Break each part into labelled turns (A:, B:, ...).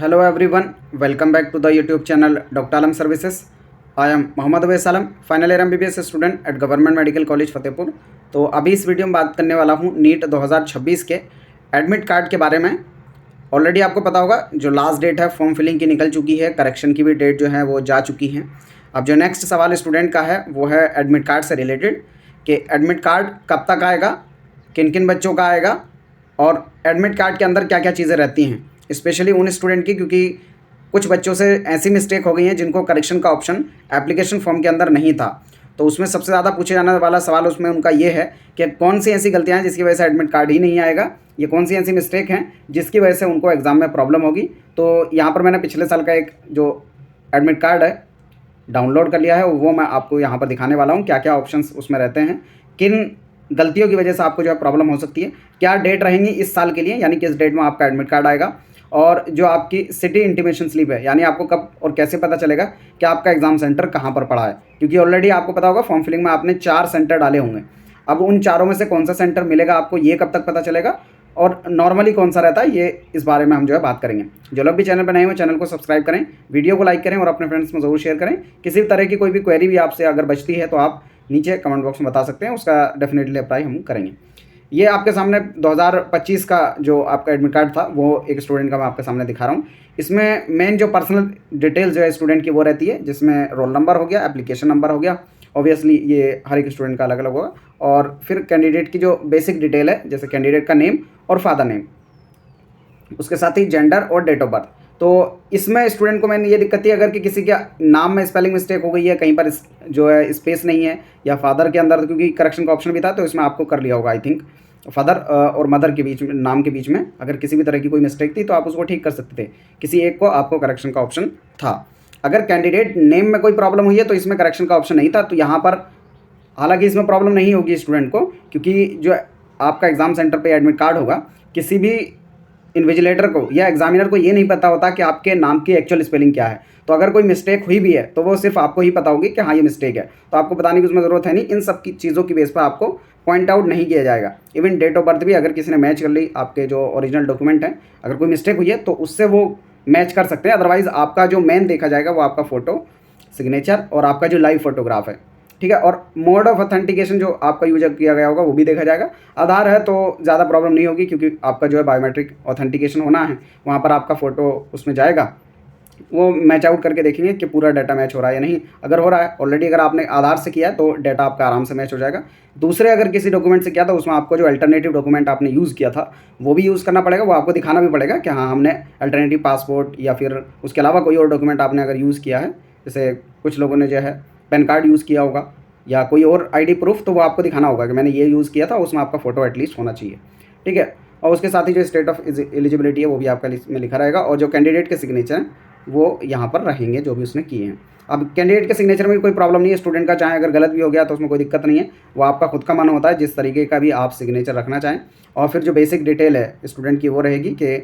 A: Hello everyone, welcome back to the YouTube channel Dr. Alam Services. I am Mohammad Awais Alam, final year MBBS student at government medical college Fatehpur. तो अभी इस video में बात करने वाला हूँ नीट 2026 के एडमिट कार्ड के बारे में। ऑलरेडी आपको पता होगा जो लास्ट डेट है फॉर्म फिलिंग की निकल चुकी है, करेक्शन की भी डेट जो है वो जा चुकी है। अब जो नेक्स्ट सवाल स्टूडेंट का है वो है एडमिट कार्ड से रिलेटेड कि एडमिट कार्ड कब तक आएगा, किन किन बच्चों का आएगा और एडमिट कार्ड के अंदर क्या क्या चीज़ें रहती हैं, स्पेशली उन स्टूडेंट की, क्योंकि कुछ बच्चों से ऐसी मिस्टेक हो गई हैं जिनको करेक्शन का ऑप्शन एप्लीकेशन फॉर्म के अंदर नहीं था। तो उसमें सबसे ज़्यादा पूछे जाने वाला सवाल उसमें उनका ये है कि कौन सी ऐसी गलतियाँ हैं जिसकी वजह से एडमिट कार्ड ही नहीं आएगा, ये कौन सी ऐसी मिस्टेक हैं जिसकी वजह से उनको एग्ज़ाम में प्रॉब्लम होगी। तो यहाँ पर मैंने पिछले साल का एक जो एडमिट कार्ड है डाउनलोड कर लिया है, वो मैं आपको यहाँ पर दिखाने वाला हूँ क्या क्या ऑप्शंस उसमें रहते हैं, किन गलतियों की वजह से आपको जो है प्रॉब्लम हो सकती है, क्या डेट रहेंगी इस साल के लिए, यानी किस डेट में आपका एडमिट कार्ड आएगा, और जो आपकी सिटी इंटीमेशन स्लिप है यानी आपको कब और कैसे पता चलेगा कि आपका एग्ज़ाम सेंटर कहाँ पर पड़ा है। क्योंकि ऑलरेडी आपको पता होगा फॉर्म फिलिंग में आपने 4 सेंटर डाले होंगे। अब उन चारों में से कौन सा सेंटर मिलेगा आपको, ये कब तक पता चलेगा, और नॉर्मली कौन सा रहता है, ये इस बारे में हम जो है बात करेंगे। जो लोग भी चैनल पर नए हो चैनल को सब्सक्राइब करें, वीडियो को लाइक करें और अपने फ्रेंड्स में ज़रूर शेयर करें। किसी भी तरह की कोई भी क्वेरी भी आपसे अगर बचती है तो आप नीचे कमेंट बॉक्स में बता सकते हैं, उसका डेफिनेटली अप्लाई हम करेंगे। ये आपके सामने 2025 का जो आपका एडमिट कार्ड था वो एक स्टूडेंट का मैं आपके सामने दिखा रहा हूँ। इसमें मेन जो पर्सनल डिटेल्स जो है स्टूडेंट की वो रहती है, जिसमें रोल नंबर हो गया, एप्लीकेशन नंबर हो गया, ऑब्वियसली ये हर एक स्टूडेंट का अलग अलग होगा, और फिर कैंडिडेट की जो बेसिक डिटेल है जैसे कैंडिडेट का नेम और फादर नेम, उसके साथ ही जेंडर और डेट ऑफ बर्थ। तो इसमें स्टूडेंट को मैंने ये दिक्कत थी अगर कि किसी के नाम में स्पेलिंग मिस्टेक हो गई है, कहीं पर जो है स्पेस नहीं है, या फादर के अंदर, क्योंकि करेक्शन का ऑप्शन भी था तो इसमें आपको कर लिया होगा आई थिंक, फादर और मदर के बीच में, नाम के बीच में अगर किसी भी तरह की कोई मिस्टेक थी तो आप उसको ठीक कर सकते थे, किसी एक को आपको करेक्शन का ऑप्शन था। अगर कैंडिडेट नेम में कोई प्रॉब्लम हुई है तो इसमें करेक्शन का ऑप्शन नहीं था। तो यहाँ पर हालांकि इसमें प्रॉब्लम नहीं होगी स्टूडेंट को, क्योंकि जो आपका एग्ज़ाम सेंटर पे एडमिट कार्ड होगा, किसी भी इन्विजिलेटर को या एग्जामिनर को ये नहीं पता होता कि आपके नाम की एक्चुअल स्पेलिंग क्या है। तो अगर कोई मिस्टेक हुई भी है तो वो सिर्फ आपको ही पता होगी कि हाँ ये मिस्टेक है, तो आपको बताने की उसमें ज़रूरत है नहीं। इन सब की चीज़ों की बेस पर आपको पॉइंट आउट नहीं किया जाएगा। इवन डेट ऑफ बर्थ भी अगर किसी ने मैच कर ली, आपके जो ओरिजिनल डॉक्यूमेंट हैं, अगर कोई मिस्टेक हुई है तो उससे वो मैच कर सकते हैं। अदरवाइज़ आपका जो मेन देखा जाएगा वो आपका फ़ोटो, सिग्नेचर और आपका जो लाइव फोटोग्राफ है, ठीक है। और मोड ऑफ ऑथेंटिकेशन जो आपका यूज किया गया होगा वो भी देखा जाएगा। आधार है तो ज़्यादा प्रॉब्लम नहीं होगी, क्योंकि आपका जो है बायोमेट्रिक ऑथेंटिकेशन होना है, वहाँ पर आपका फ़ोटो उसमें जाएगा, वो मैच आउट करके देखेंगे कि पूरा डाटा मैच हो रहा है या नहीं। अगर हो रहा है ऑलरेडी, अगर आपने आधार से किया है तो डाटा आपका आराम से मैच हो जाएगा। दूसरे अगर किसी डॉक्यूमेंट से किया तो उसमें आपको जो अल्टरनेटिव डॉक्यूमेंट आपने यूज़ किया था वो भी यूज़ करना पड़ेगा, वो आपको दिखाना भी पड़ेगा कि हाँ हमने अल्टरनेटिव पासपोर्ट या फिर उसके अलावा कोई और डॉक्यूमेंट आपने अगर यूज़ किया है, जैसे कुछ लोगों ने जो है पैन कार्ड यूज़ किया होगा या कोई और आईडी प्रूफ, तो वो आपको दिखाना होगा कि मैंने ये यूज़ किया था, उसमें आपका फ़ोटो एटलीस्ट होना चाहिए, ठीक है। और उसके साथ ही जो स्टेट ऑफ एलिजिबिलिटी है वो भी आपका में लिखा रहेगा, और जो कैंडिडेट के सिग्नेचर हैं वो यहाँ पर रहेंगे जो भी उसने किए हैं। अब कैंडिडेट के सिग्नेचर में भी कोई प्रॉब्लम नहीं है स्टूडेंट का, चाहे अगर गलत भी हो गया तो उसमें कोई दिक्कत नहीं है, वो आपका खुद का मन होता है जिस तरीके का भी आप सिग्नेचर रखना चाहें। और फिर जो बेसिक डिटेल है स्टूडेंट की वो रहेगी कि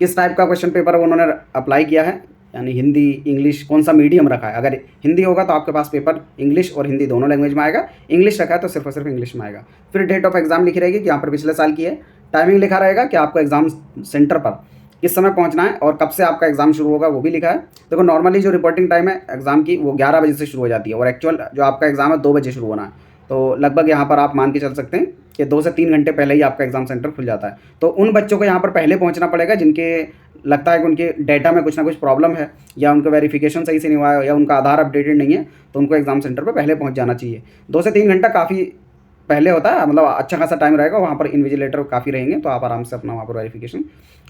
A: किस टाइप का क्वेश्चन पेपर उन्होंने अप्लाई किया है, यानी हिंदी इंग्लिश कौन सा मीडियम रखा है। अगर हिंदी होगा तो आपके पास पेपर इंग्लिश और हिंदी दोनों लैंग्वेज में आएगा, इंग्लिश रखा है तो सिर्फ और सिर्फ इंग्लिश में आएगा। फिर डेट ऑफ एग्जाम लिखी रहेगी कि यहाँ पर पिछले साल की है, टाइमिंग लिखा रहेगा कि आपको एग्ज़ाम सेंटर पर किस समय पहुँचना है और कब से आपका एग्ज़ाम शुरू होगा वो भी लिखा है। देखो नॉर्मली जो रिपोर्टिंग टाइम है एग्ज़ाम की वो 11 बजे से शुरू हो जाती है, और एक्चुअल जो आपका एग्ज़ाम है 2 बजे शुरू होना है। तो लगभग यहाँ पर आप मान के चल सकते हैं कि 2 से 3 घंटे पहले ही आपका एग्ज़ाम सेंटर खुल जाता है। तो उन बच्चों को यहाँ पर पहले पहुँचना पड़ेगा जिनके लगता है कि उनके डेटा में कुछ ना कुछ प्रॉब्लम है, या उनका वेरिफिकेशन सही से नहीं हुआ है, या उनका आधार अपडेटेड नहीं है, तो उनको एग्ज़ाम सेंटर पर पहले पहुँच जाना चाहिए। 2 से 3 घंटा काफ़ी पहले होता है, मतलब अच्छा खासा टाइम रहेगा, वहाँ पर इन्विजिलेटर काफ़ी रहेंगे, तो आप आराम से अपना वहाँ पर वेरिफिकेशन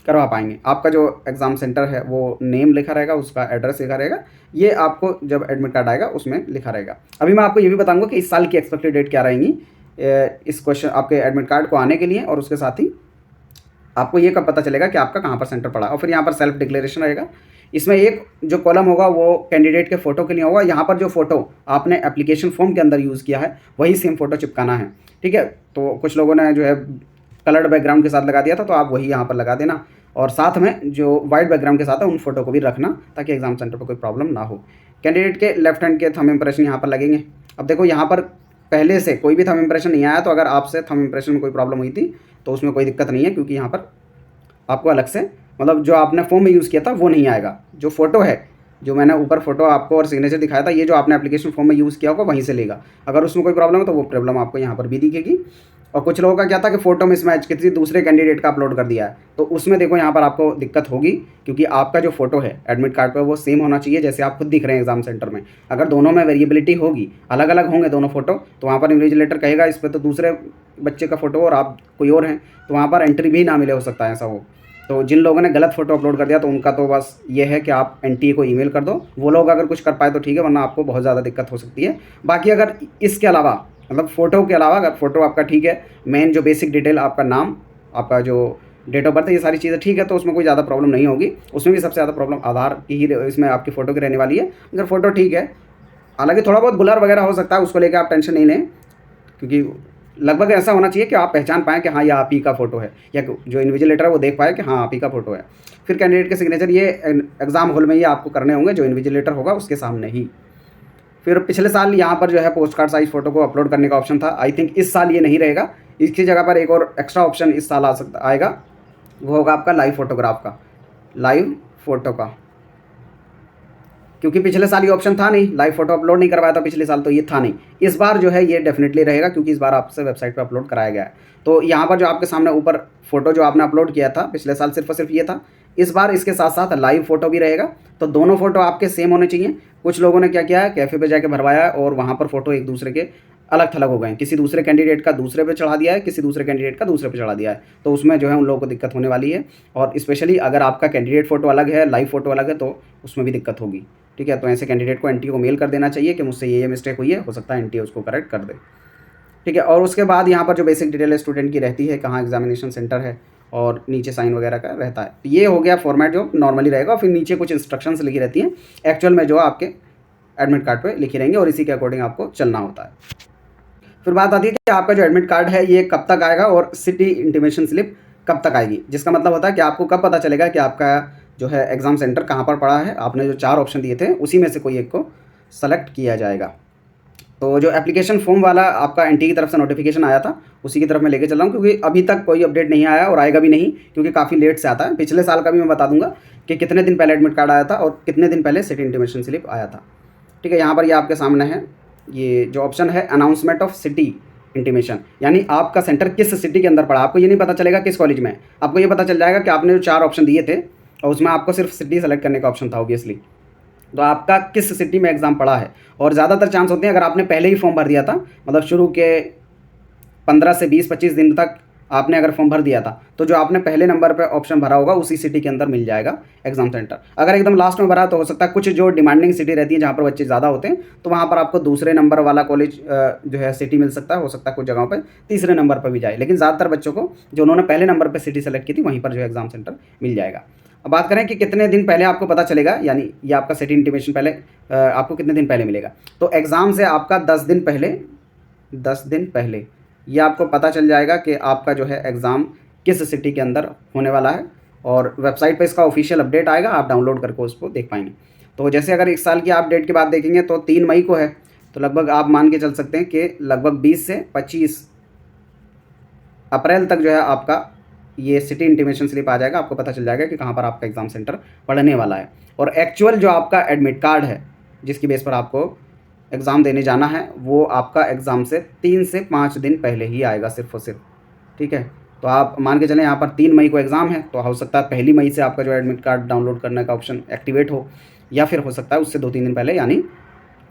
A: करवा पाएंगे। आपका जो एग्ज़ाम सेंटर है वो नेम लिखा रहेगा, उसका एड्रेस लिखा रहेगा, ये आपको जब एडमिट कार्ड आएगा उसमें लिखा रहेगा। अभी मैं आपको ये भी बताऊंगा कि इस साल की एक्सपेक्टेड डेट क्या रहेंगी इस क्वेश्चन आपके एडमिट कार्ड को आने के लिए, और उसके साथ ही आपको ये कब पता चलेगा कि आपका कहाँ पर सेंटर पड़ा। और फिर यहाँ पर सेल्फ डिक्लेरेशन रहेगा। इसमें एक जो कॉलम होगा वो कैंडिडेट के फ़ोटो के लिए होगा। यहाँ पर जो फ़ोटो आपने एप्लीकेशन फॉर्म के अंदर यूज़ किया है वही सेम फ़ोटो चिपकाना है, ठीक है। तो कुछ लोगों ने जो है कलर्ड बैकग्राउंड के साथ लगा दिया था, तो आप वही यहाँ पर लगा देना, और साथ में जो वाइट बैकग्राउंड के साथ है उन फोटो को भी रखना, ताकि एग्जाम सेंटर पर कोई प्रॉब्लम ना हो। कैंडिडेट के लेफ्ट हैंड के थंब इंप्रेशन यहाँ पर लगेंगे। अब देखो यहाँ पर पहले से कोई भी थंब इंप्रेशन नहीं आया, तो अगर आपसे थंब इंप्रेशन में कोई प्रॉब्लम हुई थी तो उसमें कोई दिक्कत नहीं है, क्योंकि यहाँ पर आपको अलग से मतलब जो आपने फॉर्म में यूज़ किया था वो नहीं आएगा। जो फ़ोटो है, जो मैंने ऊपर फ़ोटो आपको और सिग्नेचर दिखाया था, ये जो आपने एप्लीकेशन फॉर्म में यूज़ किया होगा वहीं से लेगा। अगर उसमें कोई प्रॉब्लम है तो वो प्रॉब्लम आपको यहाँ पर भी दिखेगी। और कुछ लोगों का क्या था कि फ़ोटो मिसमैच किसी दूसरे कैंडिडेट का अपलोड कर दिया है, तो उसमें देखो यहाँ पर आपको दिक्कत होगी, क्योंकि आपका जो फ़ोटो है एडमिट कार्ड पर वो सेम होना चाहिए जैसे आप खुद दिख रहे हैं एग्जाम सेंटर में। अगर दोनों में वेरिएबिलिटी होगी, अलग अलग होंगे दोनों फ़ोटो, तो वहाँ पर इन्विजिलेटर कहेगा इस पर तो दूसरे बच्चे का फ़ोटो और आप कोई और हैं, तो वहाँ पर एंट्री भी ना मिले, हो सकता है ऐसा हो। तो जिन लोगों ने गलत फ़ोटो अपलोड कर दिया तो उनका तो बस ये है कि आप एनटीए को ईमेल कर दो। वो लोग अगर कुछ कर पाए तो ठीक है, वरना आपको बहुत ज़्यादा दिक्कत हो सकती है। बाकी अगर इसके अलावा, मतलब फ़ोटो के अलावा, अगर फ़ोटो आपका ठीक है, मेन जो बेसिक डिटेल आपका नाम, आपका जो डेट ऑफ बर्थ है, ये सारी चीज़ें ठीक है, तो उसमें कोई ज़्यादा प्रॉब्लम नहीं होगी। उसमें भी सबसे ज़्यादा प्रॉब्लम आधार की ही इसमें आपकी फ़ोटो की रहने वाली है। अगर फ़ोटो ठीक है, हालाँकि थोड़ा बहुत ब्लर वगैरह हो सकता है, उसको लेकर आप टेंशन नहीं लें, क्योंकि लगभग ऐसा होना चाहिए कि आप पहचान पाएँ कि हाँ, ये आप ही का फ़ोटो है, या जो इन्विजिलेटर है वो देख पाए कि हाँ, आप ही का फ़ोटो है। फिर कैंडिडेट के सिग्नेचर ये एग्ज़ाम हॉल में ही आपको करने होंगे, जो इन्विजिलेटर होगा उसके सामने ही। फिर पिछले साल यहाँ पर जो है पोस्ट कार्ड साइज़ फ़ोटो को अपलोड करने का ऑप्शन था। आई थिंक इस साल ये नहीं रहेगा। इसकी जगह पर एक और एक्स्ट्रा ऑप्शन इस साल आएगा, वो होगा आपका लाइव फ़ोटोग्राफ का, लाइव फ़ोटो का। क्योंकि पिछले साल ये ऑप्शन था नहीं, लाइव फ़ोटो अपलोड नहीं करवाया था पिछले साल, तो ये था नहीं। इस बार जो है ये डेफिनेटली रहेगा, क्योंकि इस बार आपसे वेबसाइट पे अपलोड कराया गया है। तो यहाँ पर जो आपके सामने ऊपर फ़ोटो जो आपने अपलोड किया था पिछले साल, सिर्फ और सिर्फ ये था। इस बार इसके साथ साथ लाइव फ़ोटो भी रहेगा, तो दोनों फ़ोटो आपके सेम होने चाहिए। कुछ लोगों ने क्या किया है, कैफ़े पे जाके भरवाया और वहाँ पर फ़ोटो एक दूसरे के अलग थलग हो गए हैं। किसी दूसरे कैंडिडेट का दूसरे पे चढ़ा दिया है, किसी दूसरे कैंडिडेट का दूसरे पे चढ़ा दिया है, तो उसमें जो है उन लोगों को दिक्कत होने वाली है। और स्पेशली अगर आपका कैंडिडेट फ़ोटो अलग है, लाइव फ़ोटो अलग है, तो उसमें भी दिक्कत होगी। ठीक है, तो ऐसे कैंडिडेट को एनटीए को मेल कर देना चाहिए कि मुझसे ये मिस्टेक हुई है, हो सकता है एनटीए उसको करेक्ट कर दे। ठीक है, और उसके बाद यहाँ पर जो बेसिक डिटेल है स्टूडेंट की रहती है, कहाँ एग्जामिनेशन सेंटर है और नीचे साइन वगैरह का रहता है। ये हो गया फॉर्मेट जो नॉर्मली रहेगा, और फिर नीचे कुछ इंस्ट्रक्शंस लिखी रहती हैं एक्चुअल में, जो आपके एडमिट कार्ड पे लिखी रहेंगी, और इसी के अकॉर्डिंग आपको चलना होता है। फिर बात आती है कि आपका जो एडमिट कार्ड है ये कब तक आएगा और सिटी इंटीमेशन स्लिप कब तक आएगी, जिसका मतलब होता है कि आपको कब पता चलेगा कि आपका जो है एग्ज़ाम सेंटर कहाँ पर पड़ा है। आपने जो 4 ऑप्शन दिए थे उसी में से कोई एक को सेलेक्ट किया जाएगा। तो जो एप्लीकेशन फॉर्म वाला आपका एनटीए की तरफ से नोटिफिकेशन आया था, उसी की तरफ मैं लेके चल रहा हूँ, क्योंकि अभी तक कोई अपडेट नहीं आया और आएगा भी नहीं, क्योंकि काफ़ी लेट से आता है। पिछले साल का भी मैं बता दूंगा कि कितने दिन पहले एडमिट कार्ड आया था और कितने दिन पहले सिटी इंटीमेशन स्लिप आया था। ठीक है, यहाँ पर ये आपके सामने है, ये जो ऑप्शन है अनाउंसमेंट ऑफ सिटी इंटीमेशन, यानी आपका सेंटर किस सिटी के अंदर पड़ा। आपको ये नहीं पता चलेगा किस कॉलेज में, आपको ये पता चल जाएगा कि आपने जो 4 ऑप्शन दिए थे और उसमें आपको सिर्फ सिटी सेलेक्ट करने का ऑप्शन था ऑब्वियसली, तो आपका किस सिटी में एग्ज़ाम पड़ा है। और ज़्यादातर चांस होते हैं अगर आपने पहले ही फॉर्म भर दिया था, मतलब शुरू के 15 से 20-25 दिन तक आपने अगर फॉर्म भर दिया था, तो जो आपने पहले नंबर पे ऑप्शन भरा होगा उसी सिटी के अंदर मिल जाएगा एग्जाम सेंटर। अगर एकदम लास्ट में भरा तो हो सकता है कुछ जो डिमांडिंग सिटी रहती है जहाँ पर बच्चे ज़्यादा होते हैं, तो वहाँ पर आपको दूसरे नंबर वाला कॉलेज जो है सिटी मिल सकता है। हो सकता है कुछ जगहों पर तीसरे नंबर पर भी जाए, लेकिन ज़्यादातर बच्चों को जो उन्होंने पहले नंबर पर सिटी सेलेक्ट की थी वहीं पर जो एग्जाम सेंटर मिल जाएगा। अब बात करें कि कितने दिन पहले आपको पता चलेगा, यानी ये आपका सिटी इंटीमेशन पहले आपको कितने दिन पहले मिलेगा। तो एग्ज़ाम से आपका 10 दिन पहले ये आपको पता चल जाएगा कि आपका जो है एग्ज़ाम किस सिटी के अंदर होने वाला है, और वेबसाइट पे इसका ऑफिशियल अपडेट आएगा, आप डाउनलोड करके उसको देख पाएंगे। तो जैसे अगर इस साल की आप डेट की बात देखेंगे तो 3 मई को है, तो लगभग आप मान के चल सकते हैं कि लगभग 20 से 25 अप्रैल तक जो है आपका ये सिटी इंटीमेशन स्लिप आ जाएगा। आपको पता चल जाएगा कि कहाँ पर आपका एग्ज़ाम सेंटर पढ़ने वाला है। और एक्चुअल जो आपका एडमिट कार्ड है जिसकी बेस पर आपको एग्ज़ाम देने जाना है, वो आपका एग्ज़ाम से 3 से 5 दिन पहले ही आएगा सिर्फ और सिर्फ। ठीक है, तो आप मान के चलें यहाँ पर 3 मई को एग्ज़ाम है, तो हो सकता है 1 मई से आपका जो एडमिट कार्ड डाउनलोड करने का ऑप्शन एक्टिवेट हो, या फिर हो सकता है उससे 2-3 दिन पहले, यानी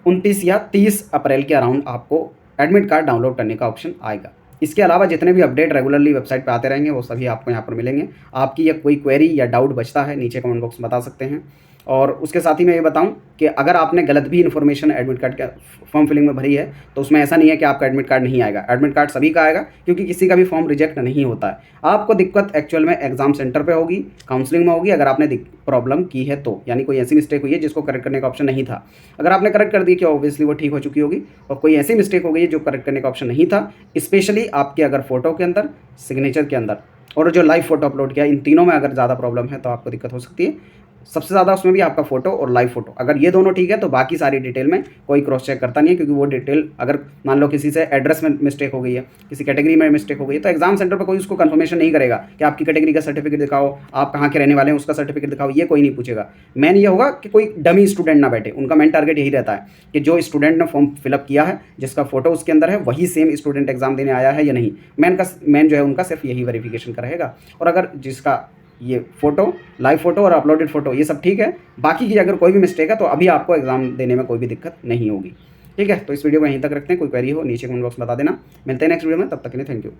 A: 29 या 30 अप्रैल के अराउंड आपको एडमिट कार्ड डाउनलोड करने का ऑप्शन आएगा। इसके अलावा जितने भी अपडेट रेगुलरली वेबसाइट पे आते रहेंगे वो सभी आपको यहाँ पर मिलेंगे। आपकी या कोई क्वेरी या डाउट बचता है नीचे कमेंट बॉक्स में बता सकते हैं। और उसके साथ ही मैं ये बताऊं कि अगर आपने गलत भी इन्फॉर्मेशन एडमिट कार्ड का फॉर्म फिलिंग में भरी है, तो उसमें ऐसा नहीं है कि आपका एडमिट कार्ड नहीं आएगा। एडमिट कार्ड सभी का आएगा, क्योंकि किसी का भी फॉर्म रिजेक्ट नहीं होता है। आपको दिक्कत एक्चुअल में एग्जाम सेंटर पे होगी, काउंसलिंग में होगी, अगर आपने प्रॉब्लम की है तो, यानी कोई ऐसी मिस्टेक हुई है जिसको करेक्ट करने का ऑप्शन नहीं था। अगर आपने करेक्ट कर दी कि ऑब्वियसली वो ठीक हो चुकी होगी, और कोई ऐसी मिस्टेक हो गई जो करेक्ट करने का ऑप्शन नहीं था, स्पेशली आपके अगर फोटो के अंदर, सिग्नेचर के अंदर और जो लाइव फोटो अपलोड किया, इन तीनों में अगर ज़्यादा प्रॉब्लम है तो आपको दिक्कत हो सकती है। सबसे ज़्यादा उसमें भी आपका फ़ोटो और लाइव फ़ोटो, अगर ये दोनों ठीक है तो बाकी सारी डिटेल में कोई क्रॉस चेक करता नहीं है, क्योंकि वो डिटेल अगर मान लो किसी से एड्रेस में मिस्टेक हो गई है, किसी कैटेगरी में मिस्टेक हो गई है, तो एग्जाम सेंटर पर कोई उसको कंफर्मेशन नहीं करेगा कि आपकी कैटेगरी का सर्टिफिकेट दिखाओ, आप कहाँ के रहने वाले हैं उसका सर्टिफिकेट दिखाओ, ये कोई नहीं पूछेगा। मेन ये होगा कि कोई डमी स्टूडेंट ना बैठे, उनका मेन टारगेट यही रहता है कि जो स्टूडेंट ने फॉर्म फिलअप किया है, जिसका फोटो उसके अंदर है, वही सेम स्टूडेंट एग्जाम देने आया है या नहीं। मेन जो है उनका सिर्फ यही वेरिफिकेशन का रहेगा। और अगर जिसका ये फ़ोटो, लाइव फ़ोटो और अपलोडेड फ़ोटो ये सब ठीक है, बाकी की अगर कोई भी मिस्टेक है तो अभी आपको एग्ज़ाम देने में कोई भी दिक्कत नहीं होगी। ठीक है, तो इस वीडियो को यहीं तक रखते हैं। कोई क्वेरी हो नीचे कमेंट बॉक्स में बता देना। मिलते हैं नेक्स्ट वीडियो में, तब तक के लिए थैंक यू।